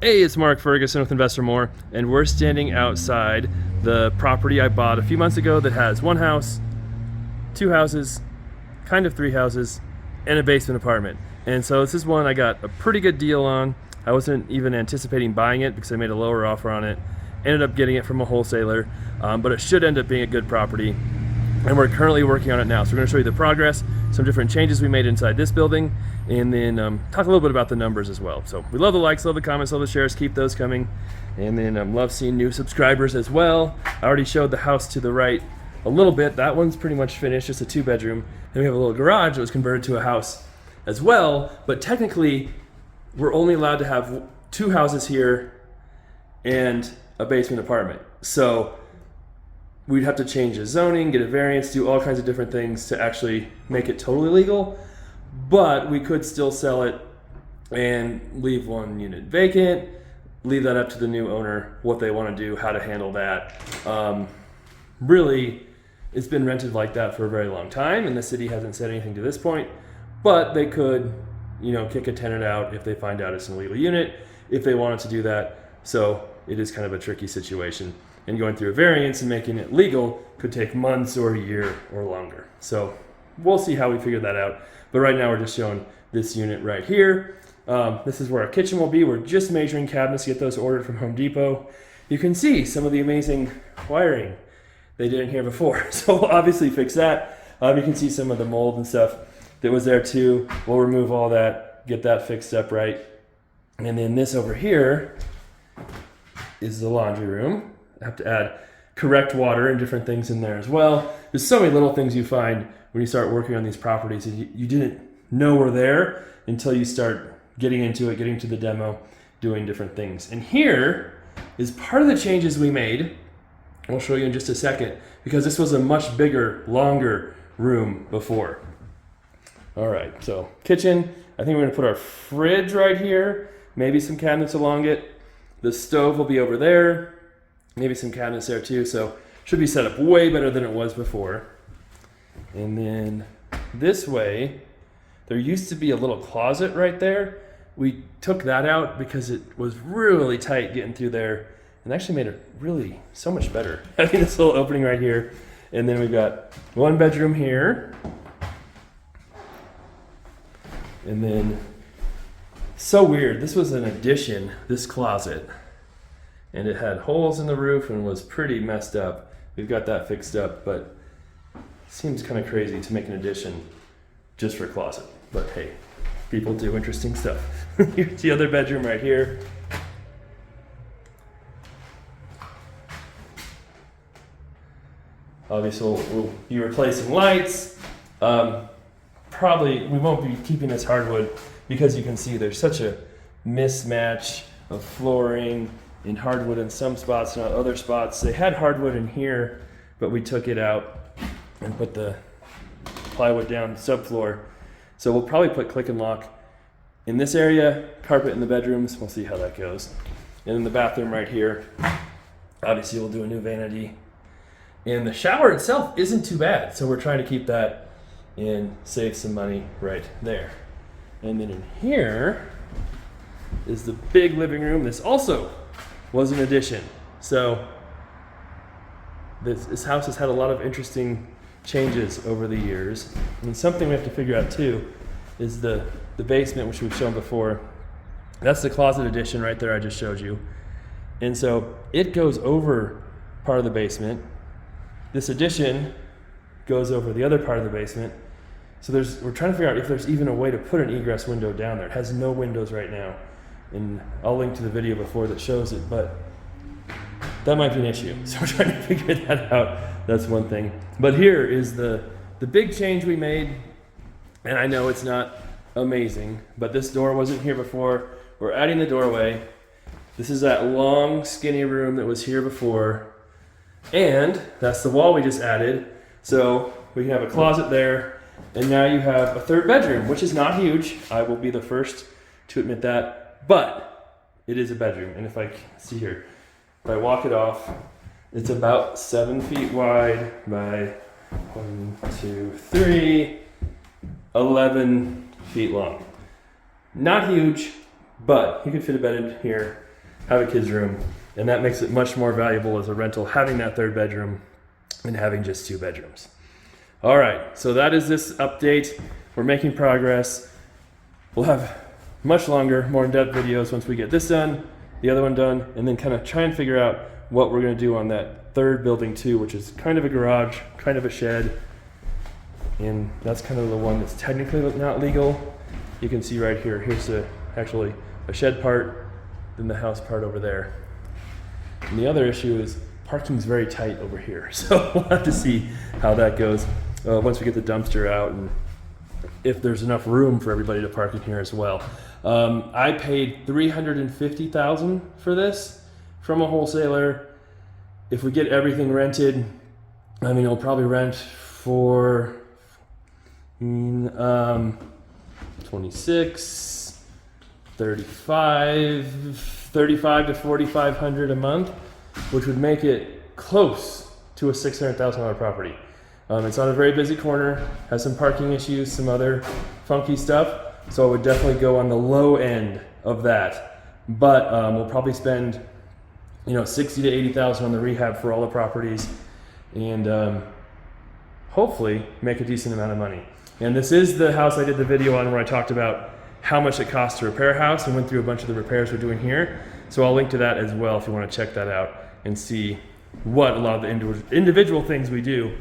Hey, it's Mark Ferguson with Investor More, and we're standing outside the property I bought a few months ago that has one house, two houses, kind of three houses, and a basement apartment. And so this is one I got a pretty good deal on. I wasn't even anticipating buying it because I made a lower offer on it. Ended up getting it from a wholesaler, but it should end up being a good property. And we're currently working on it now. So we're going to show you the progress, some different changes we made inside this building, and then talk a little bit about the numbers as well. So we love the likes, love the comments, love the shares, keep those coming. And then love seeing new subscribers as well. I already showed the house to the right a little bit. That one's pretty much finished, just a 2-bedroom. Then we have a little garage that was converted to a house as well. But technically, we're only allowed to have 2 houses here and a basement apartment. So we'd have to change the zoning, get a variance, do all kinds of different things to actually make it totally legal. But we could still sell it and leave one unit vacant, leave that up to the new owner, what they want to do, how to handle that. Really, it's been rented like that for a very long time, and the city hasn't said anything to this point. But they could, kick a tenant out if they find out it's an illegal unit, if they wanted to do that. So it is kind of a tricky situation. And going through a variance and making it legal could take months or a year or longer. So we'll see how we figure that out. But right now we're just showing this unit right here. This is where our kitchen will be. We're just measuring cabinets to get those ordered from Home Depot. You can see some of the amazing wiring they did in here before. So we'll obviously fix that. You can see some of the mold and stuff that was there too. We'll remove all that, get that fixed up right. And then this over here is the laundry room. I have to add correct water and different things in there as well. There's so many little things you find when you start working on these properties that you didn't know were there until you start getting into it, getting to the demo, doing different things. And here is part of the changes we made. I'll show you in just a second, because this was a much bigger, longer room before. All right, so kitchen. I think we're gonna put our fridge right here, maybe some cabinets along it. The stove will be over there. Maybe some cabinets there too, so should be set up way better than it was before. And then this way, there used to be a little closet right there. We took that out because it was really tight getting through there, and actually made it really so much better. Having this little opening right here, and then we've got 1 bedroom here, and then so weird. This was an addition, this closet. And it had holes in the roof and was pretty messed up. We've got that fixed up, but it seems kind of crazy to make an addition just for a closet. But hey, people do interesting stuff. Here's the other bedroom right here. Obviously, we'll be replacing lights. Probably we won't be keeping this hardwood because you can see there's such a mismatch of flooring in hardwood in some spots, not other spots. They had hardwood in here, but we took it out and put the plywood down subfloor. So we'll probably put click and lock in this area, carpet in the bedrooms. We'll see how that goes. And in the bathroom right here, obviously we'll do a new vanity. And the shower itself isn't too bad, so we're trying to keep that and save some money right there. And then in here is the big living room. This also was an addition. So this house has had a lot of interesting changes over the years. And something we have to figure out too is the basement, which we've shown before. That's the closet addition right there I just showed you. And so it goes over part of the basement. This addition goes over the other part of the basement. So we're trying to figure out if there's even a way to put an egress window down there. It has no windows right now. And I'll link to the video before that shows it, but that might be an issue. So we're trying to figure that out. That's one thing. But here is the big change we made. And I know it's not amazing, but this door wasn't here before. We're adding the doorway. This is that long, skinny room that was here before. And that's the wall we just added. So we can have a closet there. And now you have a 3rd bedroom, which is not huge. I will be the first to admit that. But it is a bedroom, and if I see here, if I walk it off, it's about 7 feet wide by 1, 2, 3, 11 feet long. Not huge, but you could fit a bed in here. have a kid's room, and that makes it much more valuable as a rental, having that third bedroom and having just 2 bedrooms. All right, so that is this update. We're making progress. We'll have much longer, more in-depth videos once we get this done, the other one done, and then kind of try and figure out what we're going to do on that third building too, which is kind of a garage, kind of a shed, and that's kind of the one that's technically not legal. You can see right here, here's actually a shed part, then the house part over there. And the other issue is parking's very tight over here, so we'll have to see how that goes once we get the dumpster out and if there's enough room for everybody to park in here as well. I paid $350,000 for this from a wholesaler. If we get everything rented, I mean, it'll probably rent for 26, 35 to 4,500 a month, which would make it close to a $600,000 property. It's on a very busy corner, has some parking issues, some other funky stuff. So I would definitely go on the low end of that. But we'll probably spend, 60 to 80,000 on the rehab for all the properties, and hopefully make a decent amount of money. And this is the house I did the video on where I talked about how much it costs to repair a house and went through a bunch of the repairs we're doing here. So I'll link to that as well if you want to check that out and see what a lot of the individual things we do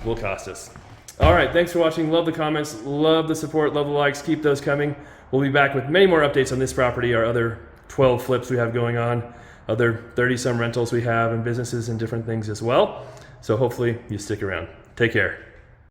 will cost us. All right, thanks for watching. Love the comments, love the support, love the likes. Keep those coming. We'll be back with many more updates on this property, our other 12 flips we have going on, other 30-some rentals we have, and businesses and different things as well. So hopefully you stick around. Take care.